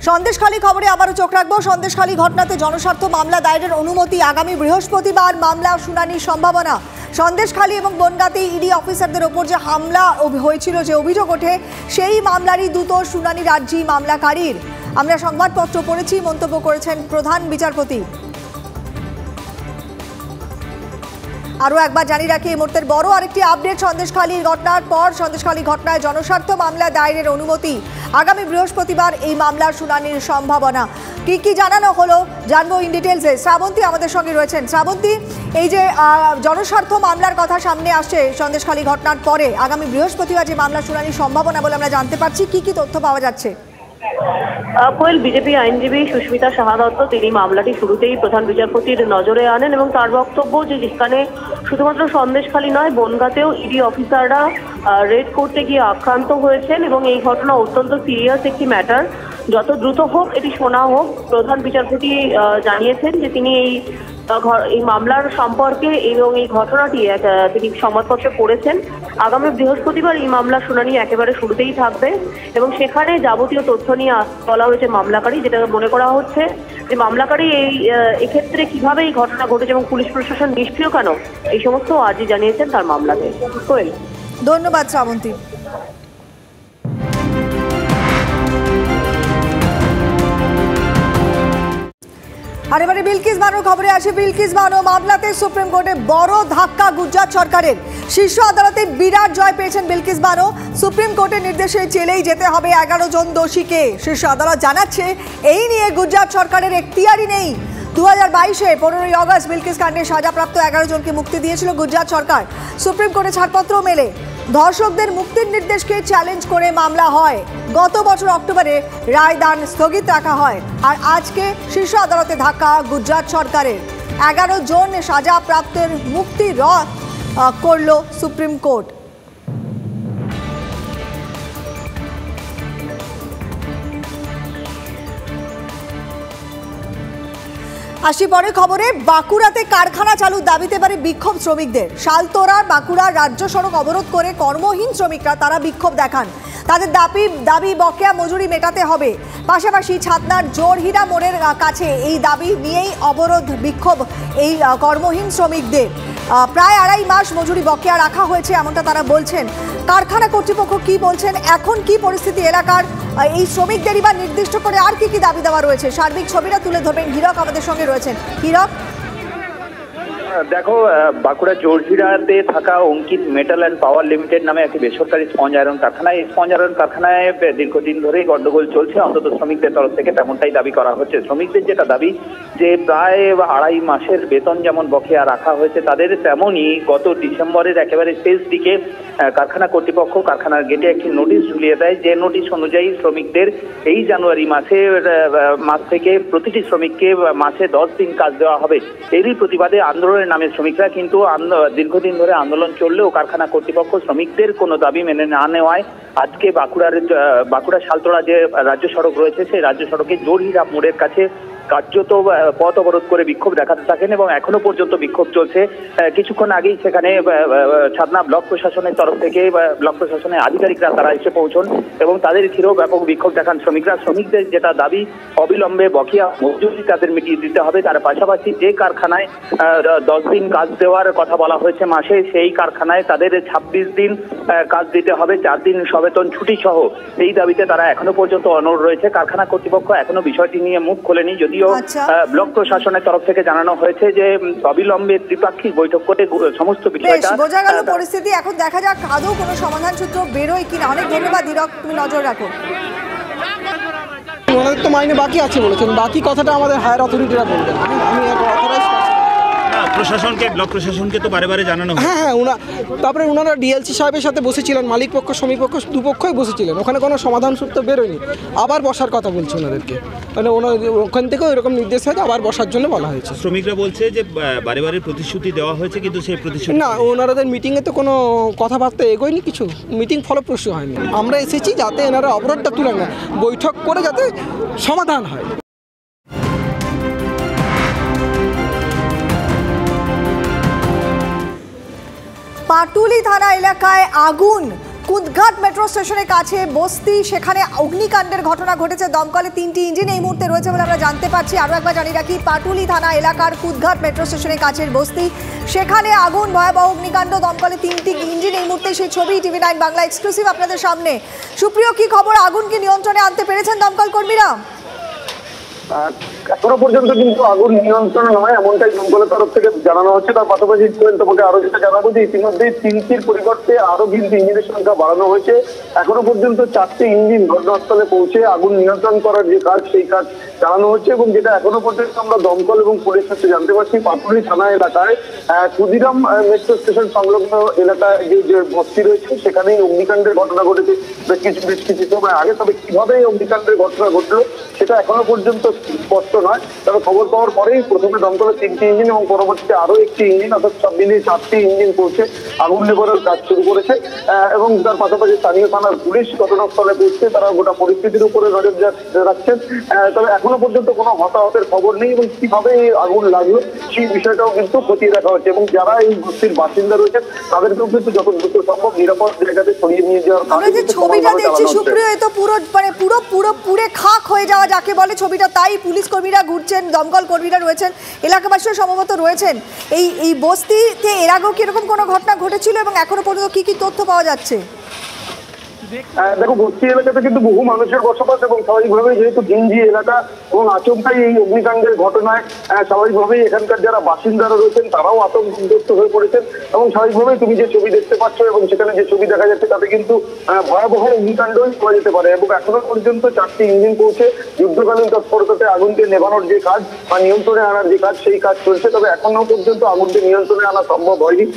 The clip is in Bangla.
সন্দেশখালী খবরে আবারও চোখ রাখবো। সন্দেশখালী ঘটনাতে জনস্বার্থ মামলা দায়েরের অনুমতি, আগামী বৃহস্পতিবার মামলা শুনানির সম্ভাবনা। সন্দেশখালী এবং বনগাঁতে ইডি অফিসারদের ওপর যে হামলা হয়েছিল, যে অভিযোগ ওঠে, সেই মামলারই দ্রুত শুনানি রাজ্যি মামলাকারীর। আমরা সংবাদপত্র পড়েছি, মন্তব্য করেছেন প্রধান বিচারপতি। আরও একবার জানিয়ে রাখি, এই মুহূর্তের বড় আরেকটি আপডেট। সন্দেশখালীর ঘটনার পর সন্দেশখালী ঘটনায় জনস্বার্থ মামলা দায়েরের অনুমতি, আগামী বৃহস্পতিবার এই মামলার শুনানির সম্ভাবনা। কি জানানো হলো জানবো ইন ডিটেলসে। শ্রাবন্তী আমাদের সঙ্গে রয়েছেন। শ্রাবন্তী, এই যে জনস্বার্থ মামলার কথা সামনে আসছে সন্দেশখালী ঘটনার পরে, আগামী বৃহস্পতিবার যে মামলা শুনানির সম্ভাবনা বলে আমরা জানতে পারছি, কি তথ্য পাওয়া যাচ্ছে? কোয়েল, বিজেপি আইনজীবী সুস্মিতা সাহা দত্ত তিনি মামলাটি শুরুতেই প্রধান বিচারপতির নজরে আনেন এবং তার বক্তব্য যে যেখানে শুধুমাত্র সন্দেশখালী নয়, বনগাঁতেও ইডি অফিসাররা রেড করতে গিয়ে আক্রান্ত হয়েছেন এবং এই ঘটনা অত্যন্ত সিরিয়াস একটি ম্যাটার। যত দ্রুত হোক এটি শোনা হোক। প্রধান বিচারপতি জানিয়েছেন যে তিনি এই মামলার সম্পর্কে এবং এই ঘটনাটি তিনি সংবাদপত্রে পড়েছেন। আগামী বৃহস্পতিবার এই মামলার শুনানি একেবারে শুরুতেই থাকবে এবং সেখানে যাবতীয় তথ্য নিয়ে বলা হয়েছে মামলাকারী, যেটা মনে করা হচ্ছে যে মামলাকারী এক্ষেত্রে কিভাবে এই ঘটনা ঘটেছে এবং পুলিশ প্রশাসন নিষ্ক্রিয় কেন, এই সমস্ত আজই জানিয়েছেন তার মামলাতে। কোয়েল, ধন্যবাদ শ্রাবন্তী। আর এবারে বিলকিস বানোর খবরে আসে। বিলকিস বানো মামলাতে সুপ্রিম কোর্টে বড় ধাক্কা গুজরাট সরকারের। শীর্ষ আদালতে বিরাট জয় পেয়েছেন বিলকিস বানো। সুপ্রিম কোর্টের নির্দেশে জেলেই যেতে হবে 11 জন দোষীকে। শীর্ষ আদালত জানাচ্ছে এই নিয়ে গুজরাট সরকারের এখতিয়ারই নেই। 2022-এ 15ই অগস্ট বিলকিস কাণ্ডে সাজাপ্রাপ্ত 11 জনকে মুক্তি দিয়েছিল গুজরাট সরকার। সুপ্রিম কোর্টে ছাড়পত্র মেলে। ধর্ষকদের মুক্তির নির্দেশকে চ্যালেঞ্জ করে মামলা হয়। গত বছর অক্টোবরে রায়দান স্থগিত রাখা হয়। আর আজকে শীর্ষ আদালতে ধাক্কা গুজরাট সরকারের। 11 জন সাজাপ্রাপ্তের মুক্তি রদ করল সুপ্রিম কোর্ট। আসি পরে খবরে। বাঁকুড়াতে কারখানা চালুর দাবিতে পারে বিক্ষোভ শ্রমিকদের। শালতোরার বাঁকুড়ার রাজ্য সড়ক অবরোধ করে কর্মহীন শ্রমিকরা তারা বিক্ষোভ দেখান। তাদের দাবি বকেয়া মজুরি মেটাতে হবে। পাশাপাশি ছাতনার জোরহীরা মোড়ের কাছে এই দাবি নিয়েই অবরোধ বিক্ষোভ এই কর্মহীন শ্রমিকদের। প্রায় 2.5 মাস মজুরি বকেয়া রাখা হয়েছে, এমনটা তারা বলছেন। কারখানা কর্তৃপক্ষ কি বলছেন, এখন কি পরিস্থিতি এলাকার, এই শ্রমিকদেরই বা নির্দিষ্ট করে আর কি দাবি দেওয়া রয়েছে, সার্বিক ছবিটা তুলে ধরবেন হীরক আমাদের সঙ্গে রয়েছেন। হীরক, দেখো, বাঁকুড়া জোরঝিরাতে থাকা অঙ্কিত মেটাল অ্যান্ড পাওয়ার লিমিটেড নামে একটি বেসরকারি স্পঞ্জ আয়রন কারখানা, এই স্পঞ্জ আয়রন কারখানায় দীর্ঘদিন ধরেই গন্ডগোল চলছে। অন্তত শ্রমিকদের তরফ থেকে তেমনটাই দাবি করা হচ্ছে। শ্রমিকদের যেটা দাবি, যে প্রায় 2.5 মাসের বেতন যেমন বকেয়া রাখা হয়েছে তাদের, তেমনই গত ডিসেম্বরের একেবারে শেষ দিকে কারখানা কর্তৃপক্ষ কারখানার গেটে একটি নোটিশ ঝুলিয়ে দেয়। যে নোটিশ অনুযায়ী শ্রমিকদের এই জানুয়ারি মাস থেকে প্রতিটি শ্রমিককে মাসে 10 দিন কাজ দেওয়া হবে। এরই প্রতিবাদে আন্দোলনের নামে শ্রমিকরা কিন্তু দীর্ঘদিন ধরে আন্দোলন চললেও কারখানা কর্তৃপক্ষ শ্রমিকদের কোনো দাবি মেনে না নেওয়ায় আজকে বাঁকুড়া শালতোড়া যে রাজ্য সড়ক রয়েছে, সেই রাজ্য সড়কে জোরহীরা মোড়ের কাছে কার্যত পথ অবরোধ করে বিক্ষোভ দেখাতে থাকেন এবং এখনো পর্যন্ত বিক্ষোভ চলছে। কিছুক্ষণ আগেই সেখানে ছাতনা ব্লক প্রশাসনের তরফ থেকে ব্লক প্রশাসনের আধিকারিকরা তারা এসে পৌঁছন এবং তাদের ঘিরেও ব্যাপক বিক্ষোভ দেখান শ্রমিকরা। শ্রমিকদের যেটা দাবি, অবিলম্বে বকেয়া মজুরি তাদের মিটিয়ে দিতে হবে। তার পাশাপাশি যে কারখানায় 10 দিন কাজ দেওয়ার কথা বলা হয়েছে মাসে, সেই কারখানায় তাদের 26 দিন কাজ দিতে হবে, 4 দিন সবেতন ছুটি সহ। এই দাবিতে তারা এখনো পর্যন্ত অনড় রয়েছে। কারখানা কর্তৃপক্ষ এখনো বিষয়টি নিয়ে মুখ খোলেনি, যদিও ব্লক প্রশাসনের তরফ থেকে জানানো হয়েছে যে অবিলম্বে ত্রিপাক্ষিক বৈঠক করে সমস্ত বিষয়টা বোঝা গেল পরিস্থিতি। এখন দেখা যাক আদৌ কোনো সমাধান সূত্র বেরোয় কিনা। অনেক ধন্যবাদ হীরক, তুমি নজর রাখো। ওনাদের তো মাইনে বাকি আছে বলেছেন, বাকি কথাটা আমাদের হায়ার অথরিটিরা বলবেন। আমি অথরাইজ প্রশাসনকে, ব্লক প্রশাসনকে তো বারে বারে জানানো হয়। হ্যাঁ, তারপরে ওনারা ডিএলসি সাহেবের সাথে বসেছিলেন, মালিক পক্ষ শ্রমিক পক্ষ দুপক্ষই বসেছিলেন। ওখানে কোনো সমাধান সূত্র বেরোয়নি। আবার বসার কথা বলছে ওনাদেরকে, মানে ওখান থেকেও এরকম নির্দেশ হয়েছে, আবার বসার জন্য বলা হয়েছে। শ্রমিকরা বলছে যে বারে বারে প্রতিশ্রুতি দেওয়া হয়েছে, কিন্তু সেই প্রতিশ্রুতি না, ওনাদের মিটিংয়ে তো কোনো কথাবার্তা এগোয়নি, কিছু মিটিং ফলপ্রসূ হয়নি। আমরা এসেছি যাতে এনারা অবরোধটা তুলে নেয়, বৈঠক করে যাতে সমাধান হয়। পাটুলি থানা এলাকায় আগুন, কুদঘাট মেট্রো স্টেশনের কাছে বস্তি, সেখানে অগ্নিকাণ্ডের ঘটনা ঘটেছে। দমকলে 3টি ইঞ্জিন এই মুহূর্তে রয়েছে বলে আমরা জানতে পারছি। আরও একবার জানিয়ে রাখি, পাটুলি থানা এলাকার কুদঘাট মেট্রো স্টেশনের কাছের বস্তি, সেখানে আগুন, ভয়াবহ অগ্নিকাণ্ড। দমকলে 3টি ইঞ্জিন এই মুহূর্তে, সেই ছবি TV9 বাংলা এক্সক্লুসিভ আপনাদের সামনে। সুপ্রিয়, কি খবর? আগুন কি নিয়ন্ত্রণে আনতে পেরেছেন দমকল কর্মীরা? এখনো পর্যন্ত কিন্তু আগুন নিয়ন্ত্রণে নয়, এমনটাই দমকলের তরফ থেকে জানানো হচ্ছে। তার পাশাপাশি তোমাকে আরো যেটা জানাবো যে ইতিমধ্যে 3টির পরিবর্তে আরো কিন্তু ইঞ্জিনের সংখ্যা বাড়ানো হয়েছে। এখনো পর্যন্ত 4টি ইঞ্জিন ঘটনাস্থলে পৌঁছে আগুন নিয়ন্ত্রণ করার যে কাজ, সেই কাজ চালানো হচ্ছে। এবং যেটা এখনো পর্যন্ত আমরা দমকল এবং পুলিশ সূত্রে জানতে পারছি, পাটুলি থানা এলাকায় ক্ষুদিরাম মেট্রো স্টেশন সংলগ্ন এলাকায় যে বস্তি রয়েছে, সেখানেই অগ্নিকাণ্ডের ঘটনা ঘটেছে বেশ কিছু সময় আগে। তবে কিভাবে এই অগ্নিকাণ্ডের ঘটনা ঘটলো সেটা এখনো পর্যন্ত স্পষ্ট নয়। তবে খবর পাওয়ার পরেই প্রথমে দমকলের 3টি ইঞ্জিন এবং পরবর্তীতে আরো একটি ইঞ্জিন, অর্থাৎ সব মিলিয়ে 4টি ইঞ্জিন পৌঁছে আগুন নেভানোর কাজ শুরু করেছে। এবং তার পাশাপাশি স্থানীয় থানার পুলিশ ঘটনাস্থলে পৌঁছে তারা গোটা পরিস্থিতির উপরে নজর রাখছেন। তবে এখনো পর্যন্ত কোনো হতাহতের খবর নেই এবং কিভাবে এই আগুন লাগলো সেই বিষয়টাও কিন্তু খতিয়ে দেখা হচ্ছে। এবং যারা এই বস্তির বাসিন্দা রয়েছেন তাদেরকেও কিন্তু যত দ্রুত সম্ভব নিরাপদ জায়গাতে সরিয়ে নিয়ে যাওয়ার আমরা যে ছবিটা দেখছি সুপ্রিয়, এ তো পুরো পুরে খাক হয়ে যাওয়া যাকে বলে ছবিটা, তাই পুলিশ কর্মীরা ঘুরছেন, দমকল কর্মীরা রয়েছেন, এলাকাবাসীও সম্ভবত রয়েছেন। এই বস্তিতে এর আগেও কি এরকম কোনো ঘটনা ঘটেছিল এবং এখনো পর্যন্ত কি কি তথ্য পাওয়া যাচ্ছে? দেখো, বস্তি এলাকাতে কিন্তু বহু মানুষের বসবাস এবং স্বাভাবিকভাবেই যেহেতু ঘিঞ্জি এলাকা এবং আচমকাই এই অগ্নিকাণ্ডের ঘটনায় স্বাভাবিকভাবেই এখানকার যারা বাসিন্দারা রয়েছেন তারাও আতঙ্কগ্রস্ত হয়ে পড়েছেন। এবং স্বাভাবিকভাবেই তুমি যে ছবি দেখতে পাচ্ছ এবং সেখানে যে ছবি দেখা যাচ্ছে তাতে কিন্তু ভয়াবহ অগ্নিকাণ্ডই করা যেতে পারে। এবং এখনো পর্যন্ত 4টি ইঞ্জিন পৌঁছে যুদ্ধকালীন তৎপরতাতে আগুনকে নেভানোর যে কাজ বা নিয়ন্ত্রণে আনার যে কাজ, সেই কাজ চলছে। তবে এখনো পর্যন্ত আগুনকে নিয়ন্ত্রণে আনা সম্ভব হয়নি।